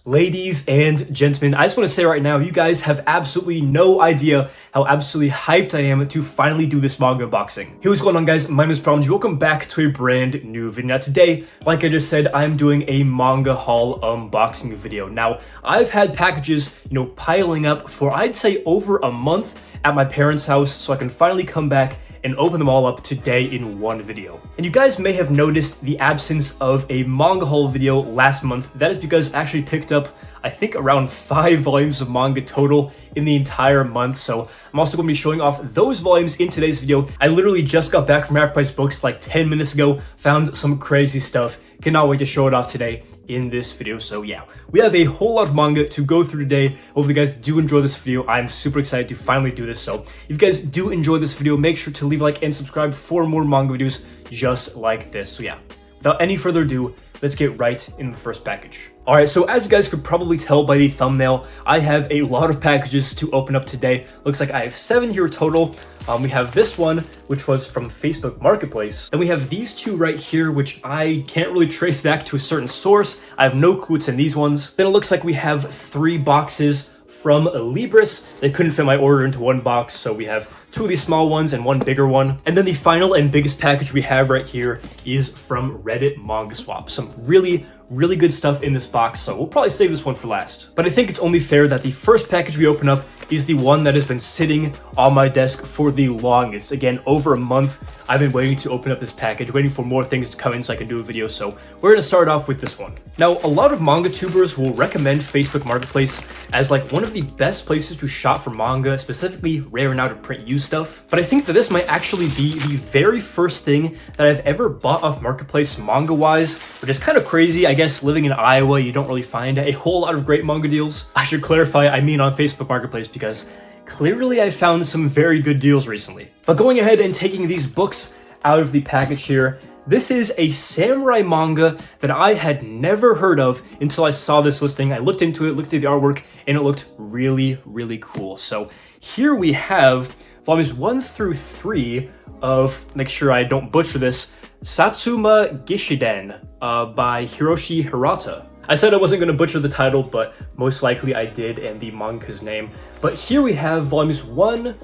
Ladies and gentlemen, I just want to say right now, you guys have absolutely no idea how absolutely hyped I am to finally do this manga unboxing. Hey, what's going on, guys? My name is ThePromG. Welcome back to a brand new video. Now today, like I just said, I'm doing a Manga Haul unboxing video. Now, I've had packages, piling up for I'd say over a month at my parents' house, so I can finally come back and open them all up today in one video. And you guys may have noticed the absence of a Manga Haul video last month. That is because I actually picked up, I think, around 5 volumes of manga total in the entire month. So I'm also going to be showing off those volumes in today's video. I literally just got back from Half Price Books like 10 minutes ago, found some crazy stuff. Cannot wait to show it off today in this video. So yeah, we have a whole lot of manga to go through today. Hopefully you guys do enjoy this video. I'm super excited to finally do this. So if you guys do enjoy this video, make sure to leave a like and subscribe for more manga videos just like this. So yeah, without any further ado, let's get right into the first package. Alright, so as you guys could probably tell by the thumbnail, I have a lot of packages to open up today. Looks like I have 7 here total. We have this one, which was from Facebook Marketplace. Then we have these 2 right here, which I can't really trace back to a certain source. I have no clue what's in these ones. Then it looks like we have 3 boxes from Alibris. They couldn't fit my order into one box, so we have 2 of these small ones and 1 bigger one. And then the final and biggest package we have right here is from Reddit Mangaswap. Some really good stuff in this box, so we'll probably save this one for last. But I think it's only fair that the first package we open up is the one that has been sitting on my desk for the longest. Again, over a month, I've been waiting to open up this package, waiting for more things to come in so I can do a video, so we're going to start off with this one. Now, a lot of manga tubers will recommend Facebook Marketplace as like one of the best places to shop for manga, specifically rare and out of print used stuff. But I think that this might actually be the very first thing that I've ever bought off Marketplace manga-wise, which is kind of crazy. I guess living in Iowa, you don't really find a whole lot of great manga deals. I should clarify, I mean on Facebook Marketplace, because clearly I found some very good deals recently. But going ahead and taking these books out of the package here, this is a samurai manga that I had never heard of until I saw this listing. I looked into it, looked at the artwork, and it looked really cool. So here we have volumes 1 through 3 of, make sure I don't butcher this, Satsuma Gishiden by Hiroshi Hirata. I said I wasn't going to butcher the title, but most likely I did, and the manga's name. But here we have volumes 1,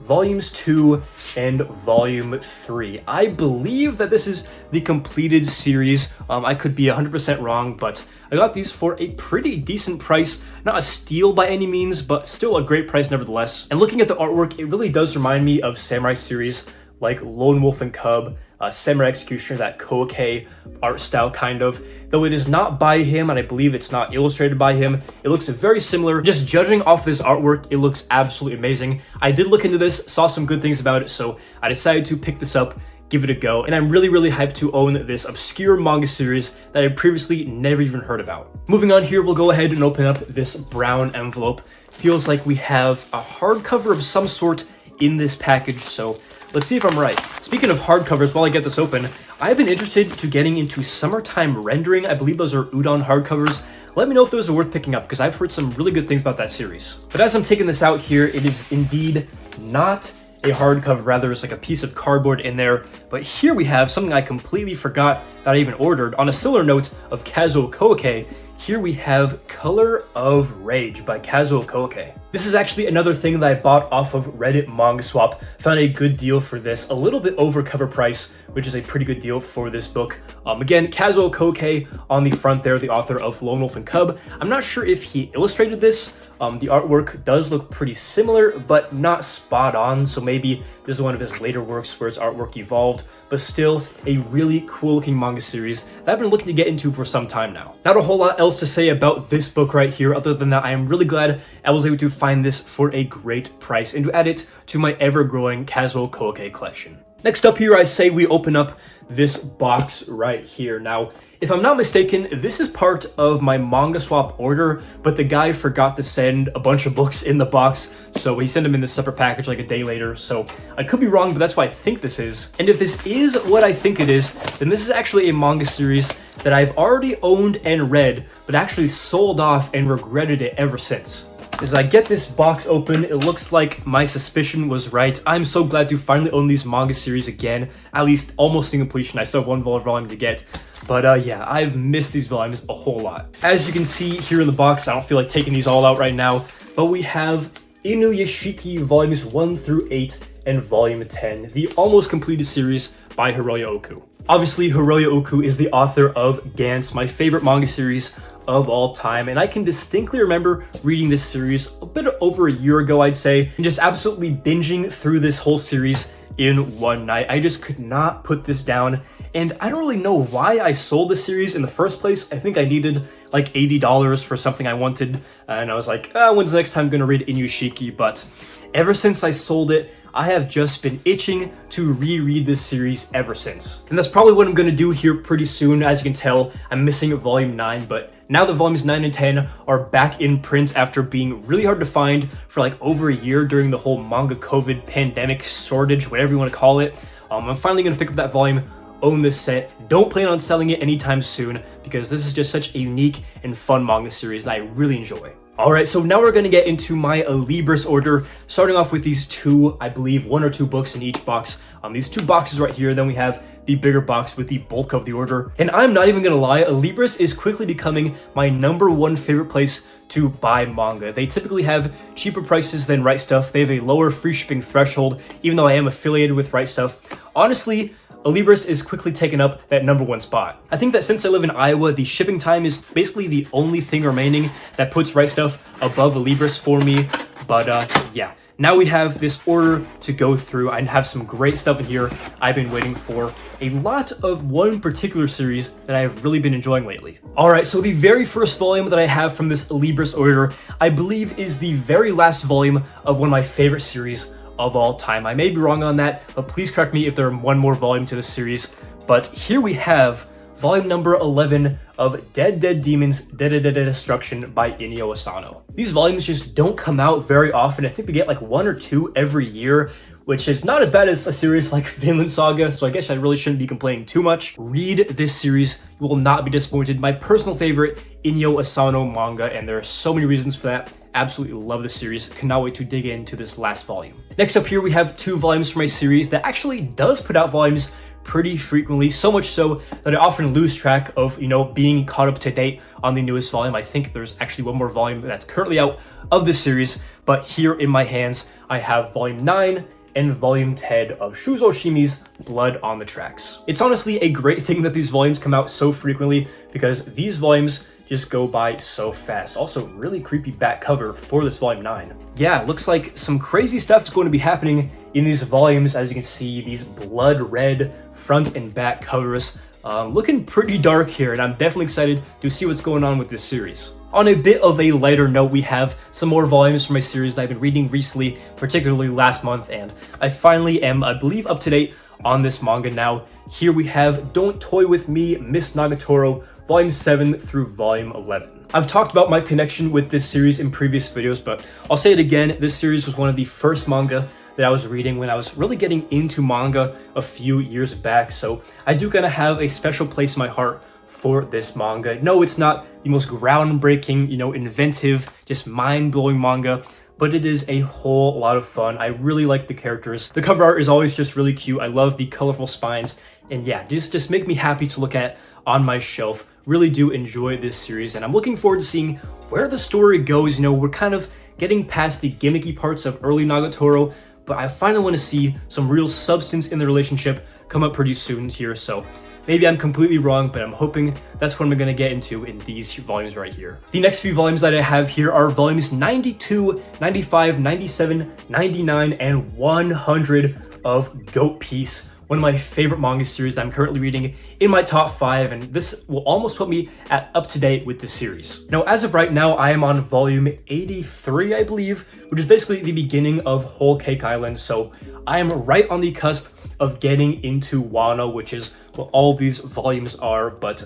volumes 2, and volume 3. I believe that this is the completed series. I could be 100% wrong, but I got these for a pretty decent price. Not a steal by any means, but still a great price nevertheless. And looking at the artwork, it really does remind me of samurai series like Lone Wolf and Cub, Samurai Executioner, that Koike art style kind of. Though it is not by him, and I believe it's not illustrated by him, it looks very similar. Just judging off this artwork, it looks absolutely amazing. I did look into this, saw some good things about it, so I decided to pick this up, give it a go, and I'm really hyped to own this obscure manga series that I previously never even heard about. Moving on here, we'll go ahead and open up this brown envelope. Feels like we have a hardcover of some sort in this package, so let's see if I'm right. Speaking of hardcovers, while I get this open, I've been interested to getting into Summertime Rendering. I believe those are Udon hardcovers. Let me know if those are worth picking up, because I've heard some really good things about that series. But as I'm taking this out here, it is indeed not a hardcover, rather it's like a piece of cardboard in there. But here we have something I completely forgot that I even ordered. On a similar note of Kazuo Koike, here we have Color of Rage by Kazuo Koike. This is actually another thing that I bought off of Reddit Mangaswap. Found a good deal for this, a little bit over cover price, which is a pretty good deal for this book. Again, Kazuo Koike on the front there, the author of Lone Wolf and Cub. I'm not sure if he illustrated this. The artwork does look pretty similar, but not spot on, so maybe this is one of his later works where his artwork evolved, but still a really cool looking manga series that I've been looking to get into for some time now. Not a whole lot else to say about this book right here, other than that I am really glad I was able to find this for a great price and to add it to my ever-growing Kazuo Koike collection. Next up here, I say we open up this box right here. Now, if I'm not mistaken, this is part of my Mangaswap order, but the guy forgot to send a bunch of books in the box, so he sent them in this separate package like a day later. So I could be wrong, but that's what I think this is. And if this is what I think it is, then this is actually a manga series that I've already owned and read, but actually sold off and regretted it ever since. As I get this box open, it looks like my suspicion was right. I'm so glad to finally own these manga series again, at least almost in completion. I still have 1 volume to get. But yeah, I've missed these volumes a whole lot. As you can see here in the box, I don't feel like taking these all out right now, but we have Inuyashiki volumes 1 through 8 and volume 10, the almost completed series by Hiroya Oku. Obviously, Hiroya Oku is the author of Gantz, my favorite manga series of all time, and I can distinctly remember reading this series a bit over a year ago, I'd say, and just absolutely binging through this whole series in one night. I just could not put this down, and I don't really know why I sold this series in the first place. I think I needed like $80 for something I wanted, and I was like, when's the next time I'm gonna read Inuyashiki? But ever since I sold it, I have just been itching to reread this series ever since. And that's probably what I'm gonna do here pretty soon. As you can tell, I'm missing volume 9, but now that volumes 9 and 10 are back in print after being really hard to find for like over a year during the whole manga COVID pandemic shortage, whatever you want to call it, I'm finally gonna pick up that volume, own this set. Don't plan on selling it anytime soon because this is just such a unique and fun manga series that I really enjoy. Alright, so now we're going to get into my Alibris order, starting off with these two, I believe, 1 or 2 books in each box. These 2 boxes right here, then we have the bigger box with the bulk of the order. And I'm not even going to lie, Alibris is quickly becoming my #1 favorite place to buy manga. They typically have cheaper prices than Right Stuff. They have a lower free shipping threshold, even though I am affiliated with Right Stuff. Honestly, Alibris is quickly taking up that #1 spot. I think that since I live in Iowa, the shipping time is basically the only thing remaining that puts Right Stuff above Alibris for me. But yeah, now we have this order to go through. I have some great stuff in here I've been waiting for. A lot of one particular series that I've really been enjoying lately. Alright, so the very first volume that I have from this Alibris order, I believe is the very last volume of one of my favorite series of all time. I may be wrong on that, but please correct me if there's one more volume to this series. But here we have volume number 11 of Dead Demons Dead Destruction by Inyo Asano. These volumes just don't come out very often. I think we get like 1 or 2 every year, which is not as bad as a series like Vinland Saga, so I guess I really shouldn't be complaining too much. Read this series, you will not be disappointed. My personal favorite Inyo Asano manga, and there are so many reasons for that. Absolutely love this series. Cannot wait to dig into this last volume. Next up here, we have 2 volumes from a series that actually does put out volumes pretty frequently, so much so that I often lose track of, being caught up to date on the newest volume. I think there's actually one more volume that's currently out of this series, but here in my hands, I have volume 9 and volume 10 of Shuzo Shimi's Blood on the Tracks. It's honestly a great thing that these volumes come out so frequently because these volumes just go by so fast. Also, really creepy back cover for this volume 9. Yeah, looks like some crazy stuff is going to be happening in these volumes. As you can see, these blood red front and back covers. Looking pretty dark here, and I'm definitely excited to see what's going on with this series. On a bit of a lighter note, we have some more volumes from a series that I've been reading recently, particularly last month, and I finally am, I believe, up to date on this manga now. Here we have Don't Toy With Me, Miss Nagatoro, volume 7 through volume 11. I've talked about my connection with this series in previous videos, but I'll say it again, this series was one of the first manga that I was reading when I was really getting into manga a few years back, so I do kind of have a special place in my heart for this manga. No, it's not the most groundbreaking, inventive, just mind-blowing manga, but it is a whole lot of fun. I really like the characters. The cover art is always just really cute. I love the colorful spines, and yeah, just make me happy to look at on my shelf. Really do enjoy this series, and I'm looking forward to seeing where the story goes. We're kind of getting past the gimmicky parts of early Nagatoro, but I finally want to see some real substance in the relationship come up pretty soon here, so maybe I'm completely wrong, but I'm hoping that's what I'm going to get into in these volumes right here. The next few volumes that I have here are volumes 92, 95, 97, 99, and 100 of Goat Piece, one of my favorite manga series that I'm currently reading in my top 5, and this will almost put me up to date with this series. Now, as of right now, I am on volume 83, I believe, which is basically the beginning of Whole Cake Island, so I am right on the cusp of getting into Wano, which is what all these volumes are. But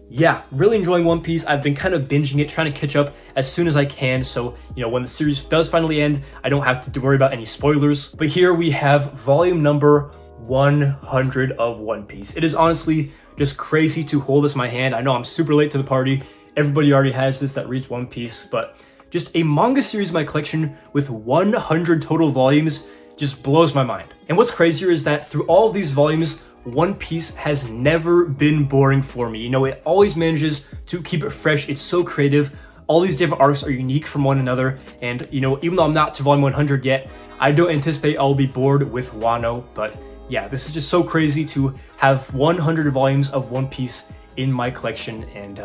yeah, really enjoying One Piece. I've been kind of binging it, trying to catch up as soon as I can, so when the series does finally end, I don't have to worry about any spoilers. But here we have volume number 100 of One Piece. It is honestly just crazy to hold this in my hand. I know I'm super late to the party. Everybody already has this that reads One Piece, but just a manga series in my collection with 100 total volumes just blows my mind. And what's crazier is that through all of these volumes, One Piece has never been boring for me. You know, it always manages to keep it fresh. It's so creative. All these different arcs are unique from one another. And, you know, even though I'm not to volume 100 yet, I don't anticipate I'll be bored with Wano. But yeah, this is just so crazy to have 100 volumes of One Piece in my collection. And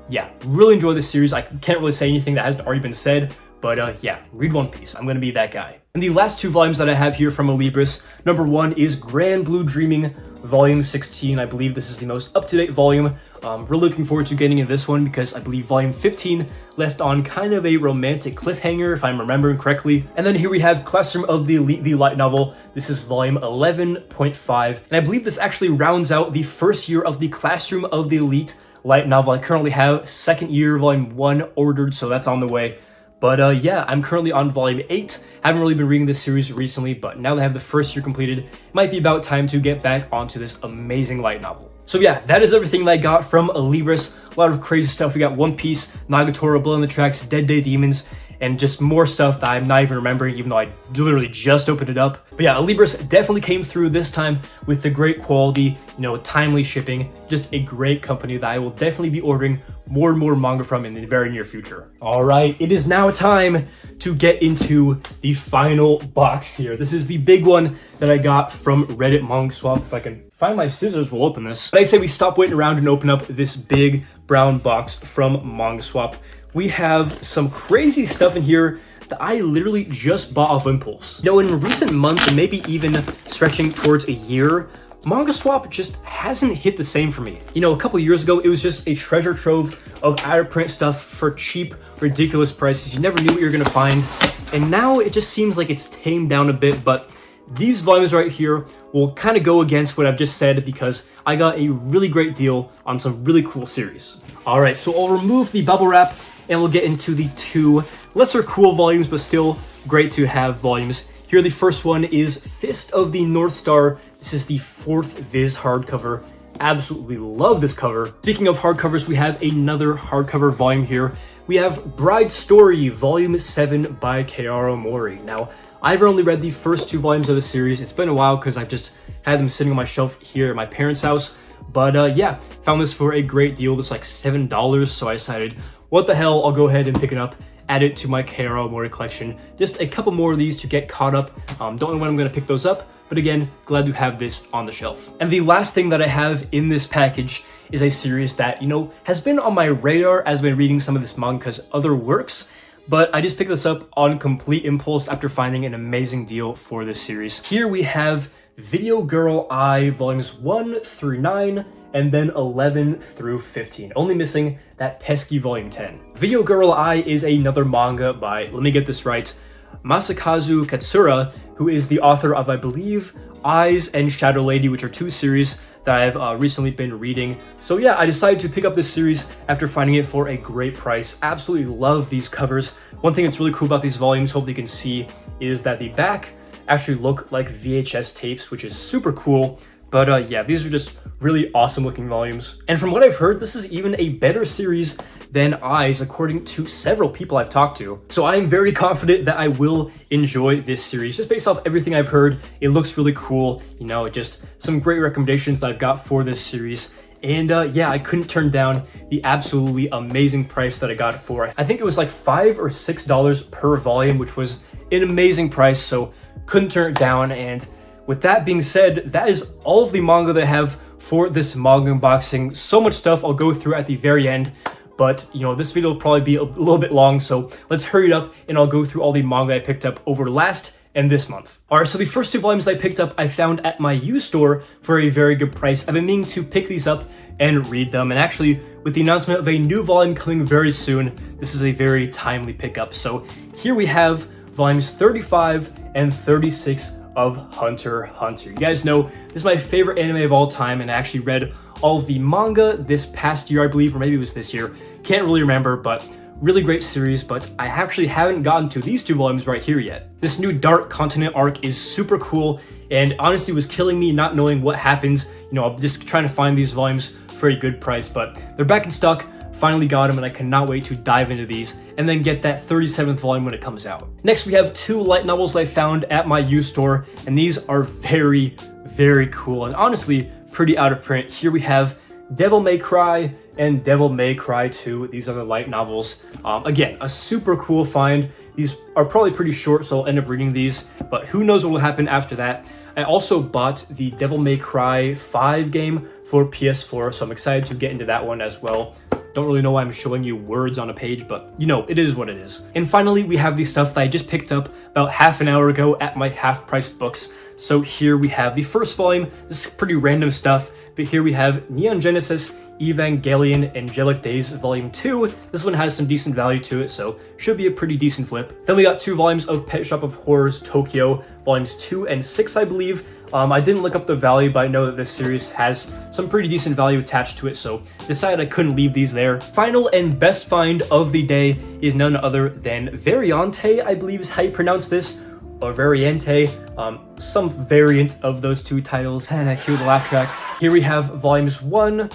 yeah, really enjoy this series. I can't really say anything that hasn't already been said. But yeah, read One Piece. I'm going to be that guy. And the last two volumes that I have here from Alibris, number one is Grand Blue Dreaming, volume 16. I believe this is the most up-to-date volume. Really looking forward to getting in this one because I believe volume 15 left on kind of a romantic cliffhanger, if I'm remembering correctly. And then here we have Classroom of the Elite, the light novel. This is volume 11.5. And I believe this actually rounds out the first year of the Classroom of the Elite light novel. I currently have second year, volume 1 ordered, so that's on the way. But yeah, I'm currently on volume 8. Haven't really been reading this series recently, but now that I have the first year completed, it might be about time to get back onto this amazing light novel. So yeah, that is everything that I got from Alibris. A lot of crazy stuff. We got One Piece, Nagatoro, Blood on the Tracks, Dead Day Demons, and just more stuff that I'm not even remembering, even though I literally just opened it up. But yeah, Alibris definitely came through this time with the great quality, you know, timely shipping, just a great company that I will definitely be ordering more and more manga from in the very near future. All right, it is now time to get into the final box here. This is the big one that I got from Reddit Mangaswap. If I can find my scissors, we'll open this. But I say we stop waiting around and open up this big brown box from Mangaswap. We have some crazy stuff in here that I literally just bought off impulse. You know, in recent months, and maybe even stretching towards a year, Mangaswap just hasn't hit the same for me. You know, a couple years ago, it was just a treasure trove of out-of-print stuff for cheap, ridiculous prices. You never knew what you were gonna find. And now it just seems like it's tamed down a bit, but these volumes right here will kind of go against what I've just said because I got a really great deal on some really cool series. All right, so I'll remove the bubble wrap and we'll get into the two lesser cool volumes, but still great to have volumes. Here, the first one is Fist of the North Star. This is the 4th Viz hardcover. Absolutely love this cover. Speaking of hardcovers, we have another hardcover volume here. We have Bride Story, Volume 7 by Kearo Mori. Now, I've only read the first 2 volumes of the series. It's been a while because I've just had them sitting on my shelf here at my parents' house. But yeah, found this for a great deal. It's like $7, so I decided, what the hell, I'll go ahead and pick it up, add it to my Kearo Mori collection. Just a couple more of these to get caught up. Don't know when I'm going to pick those up, but again, glad to have this on the shelf. And the last thing that I have in this package is a series that, you know, has been on my radar as I've been reading some of this manga's other works, but I just picked this up on complete impulse after finding an amazing deal for this series. Here we have Video Girl I, volumes 1 through 9, and then 11 through 15. Only missing that pesky volume 10. Video Girl I is another manga by, let me get this right, Masakazu Katsura, who is the author of, I believe, Eyes and Shadow Lady, which are 2 series that I've recently been reading. So yeah, I decided to pick up this series after finding it for a great price. Absolutely love these covers. One thing that's really cool about these volumes, hopefully you can see, is that the back actually look like VHS tapes, which is super cool. But yeah, these are just really awesome looking volumes. And from what I've heard, this is even a better series than Eyes, according to several people I've talked to. So I am very confident that I will enjoy this series. Just based off everything I've heard, it looks really cool. You know, just some great recommendations that I've got for this series. And yeah, I couldn't turn down the absolutely amazing price that I got it for. I think it was like $5 or $6 per volume, which was an amazing price, so couldn't turn it down. And with that being said, that is all of the manga that I have for this manga unboxing. So much stuff I'll go through at the very end, but you know, this video will probably be a little bit long, so let's hurry it up and I'll go through all the manga I picked up over last and this month. Alright, so the first 2 volumes I picked up I found at my used store for a very good price. I've been meaning to pick these up and read them, and actually with the announcement of a new volume coming very soon, this is a very timely pickup. So here we have volumes 35 and 36 of Hunter x Hunter. You guys know this is my favorite anime of all time, and I actually read all of the manga this past year, I believe, or maybe it was this year. Can't really remember, but really great series. But I actually haven't gotten to these 2 volumes right here yet. This new Dark Continent arc is super cool, and honestly was killing me not knowing what happens. You know, I'm just trying to find these volumes for a good price, but they're back in stock. Finally got them, and I cannot wait to dive into these and then get that 37th volume when it comes out. Next, we have 2 light novels I found at my used store, and these are very, very cool and honestly pretty out of print. Here we have Devil May Cry and Devil May Cry 2. These are the light novels. Again, a super cool find. These are probably pretty short, so I'll end up reading these, but who knows what will happen after that. I also bought the Devil May Cry 5 game for PS4, so I'm excited to get into that one as well. Don't really know why I'm showing you words on a page, but you know, it is what it is. And finally, we have the stuff that I just picked up about half an hour ago at my half-price books. So here we have the first volume. This is pretty random stuff, but here we have Neon Genesis Evangelion Angelic Days Volume 2. This one has some decent value to it, so should be a pretty decent flip. Then we got 2 volumes of Pet Shop of Horrors Tokyo, Volumes 2 and 6, I believe. I didn't look up the value, but I know that this series has some pretty decent value attached to it, so decided I couldn't leave these there. Final and best find of the day is none other than Variante, I believe is how you pronounce this, or Variante, some variant of those 2 titles. Cue the laugh track. Here we have Volumes 1,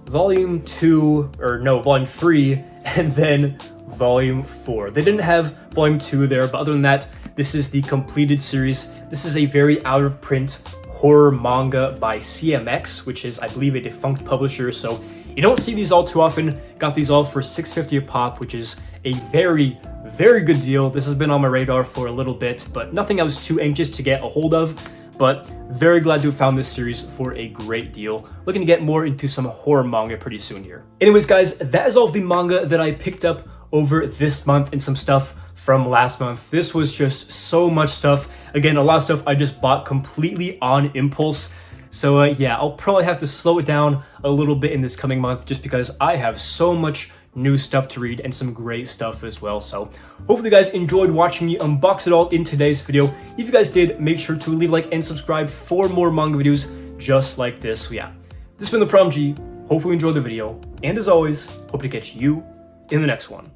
Volume 2, or no, Volume 3, and then Volume 4. They didn't have Volume 2 there, but other than that, this is the completed series. This is a very out-of-print horror manga by CMX, which is, I believe, a defunct publisher, so you don't see these all too often. Got these all for $6.50 a pop, which is a very, very good deal. This has been on my radar for a little bit, but nothing I was too anxious to get a hold of. But very glad to have found this series for a great deal. Looking to get more into some horror manga pretty soon here. Anyways, guys, that is all of the manga that I picked up over this month and some stuff from last month. This was just so much stuff. Again, a lot of stuff I just bought completely on impulse. So yeah, I'll probably have to slow it down a little bit in this coming month just because I have so much new stuff to read and some great stuff as well. So hopefully you guys enjoyed watching me unbox it all in today's video. If you guys did, make sure to leave a like and subscribe for more manga videos just like this. So yeah, this has been ThePromG. Hopefully you enjoyed the video, and as always, hope to catch you in the next one.